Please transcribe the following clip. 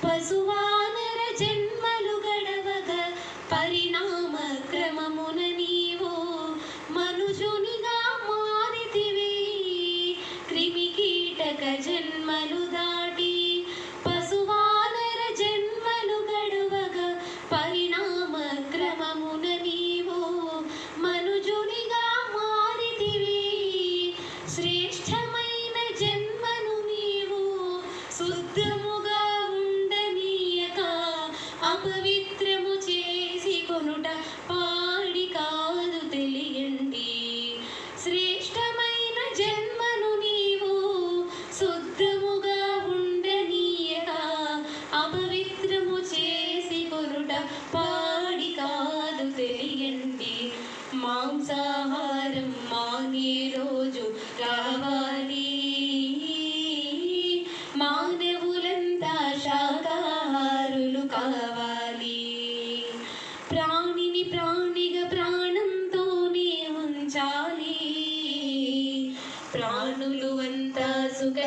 పశువానర జన్మలు గడవగ పరిణామ క్రమమున నీవు మనుజునిగా మారితివి. క్రిమి కీటక జన్మలు దాటి పశువానర జన్మలు గడవగ పరిణామ క్రమమున నీవు మనుజునిగా మారితివి. శ్రేష్టమైన జన్మను నీవు శుద్ధముగా ఉండనీయక అపవిత్రము చేసి కొనుట పాడి కాదు తెలియండి. శ్రేష్టమైన జన్మను నీవు శుద్ధముగా ఉండనీయక అపవిత్రము చేసి కొనుట పాడి కాదు తెలియండి. మాంసాహారం మానే రోజు రావాలి, మానవులంతా శాకాహారులు కావాలి. ప్రాణిని ప్రాణిగా ప్రాణంతోనే ఉంచాలి, ప్రాణులు అంతా సుఖ